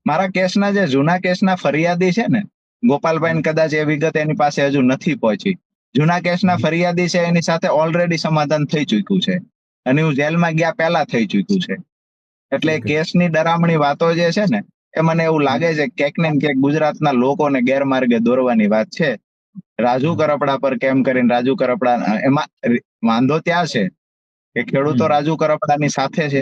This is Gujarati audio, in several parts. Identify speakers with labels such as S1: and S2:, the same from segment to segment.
S1: મારા કેસના જે જૂના કેસના ફરિયાદી છે ને, ગોપાલભાઈ કદાચ એ વિગત એની પાસે હજુ નથી પહોંચી. જૂના કેસના ફરિયાદી છે એની સાથે ઓલરેડી સમાધાન થઈ ચૂક્યું છે, અને હું જેલમાં ગયા પહેલા થઈ ચૂક્યું છે. એટલે કેસની ડરામણી વાતો જે છે ને, એ મને એવું લાગે છે ક્યાંક ને ક્યાંક ગુજરાતના લોકોને ગેરમાર્ગે દોરવાની વાત છે. રાજુ કરપડા પર કેમ કરીને રાજુ કરપડા, એમાં વાંધો ત્યાં છે કે ખેડૂતો રાજુ કરપડાની સાથે છે.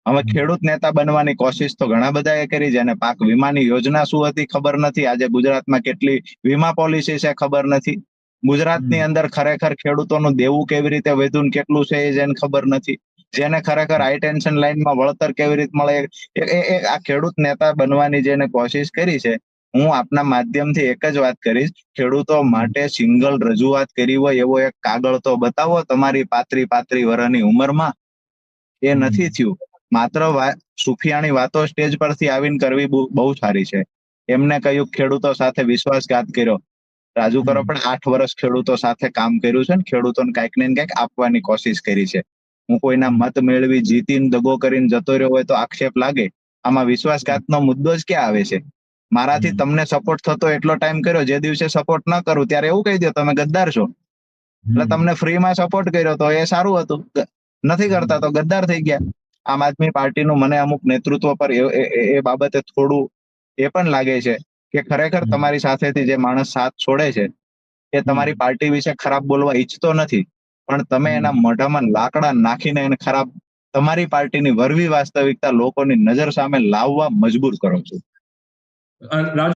S1: હવે ખેડૂત નેતા બનવાની કોશિશ તો ઘણા બધાએ કરી છે, અને પાક વીમાની યોજના શું હતી ખબર નથી. આજે ગુજરાતમાં કેટલી વીમા પોલિસી છે ખબર નથી. ગુજરાતની અંદર ખરેખર ખેડૂતોનું દેવું કેવી રીતે વધ્યું ને કેટલું છે એ જેને ખબર નથી. જેને ખરેખર હાઈ ટેન્શન લાઈનમાં વળતર કેવી રીતે મળે, આ ખેડૂત નેતા બનવાની જેને કોશિશ કરી છે, હું આપના માધ્યમથી એક જ વાત કરીશ, ખેડૂતો માટે સિંગલ રજૂઆત કરી હોય એવો એક કાગળ તો બતાવો તમારી 35 વર્ષની ઉંમરમાં. એ નથી થયું. માત્ર સુફિયાણી વાતો સ્ટેજ પરથી આવીને કરવી બહુ સારી છે. એમને કહ્યું ખેડૂતો સાથે વિશ્વાસઘાત કર્યો. રાજુ કરપડા 8 વર્ષ ખેડૂતો સાથે કામ કર્યું છે ને ખેડૂતોને કંઈક ને કંઈક આપવાની કોશિશ કરી છે. હું કોઈના મત મેળવી જીતીને દગો કરીને જતો રહ્યો હોય તો આક્ષેપ લાગે. આમાં વિશ્વાસઘાતનો મુદ્દો જ ક્યાં આવે છે? મારાથી તમને સપોર્ટ થતો એટલો ટાઈમ કર્યો, જે દિવસે સપોર્ટ ન કરું ત્યારે એવું કહી દો તમે ગદ્દાર છો. એટલે તમને ફ્રીમાં સપોર્ટ કર્યો તો એ સારું હતું, નથી કરતા તો ગદ્દાર થઈ ગયા. આમ આદમી પાર્ટીનું મને અમુક નેતૃત્વ પર એ બાબતે થોડું એ પણ લાગે છે કે ખરેખર તમારી સાથેથી જે માણસ સાથ છોડે છે એ તમારી પાર્ટી વિશે ખરાબ બોલવા ઈચ્છતો નથી, પણ તમે એના મોઢામાં લાકડા નાખીને એને ખરાબ તમારી પાર્ટીની વરવી વાસ્તવિકતા લોકોની નજર સામે લાવવા મજબૂર કરો છો.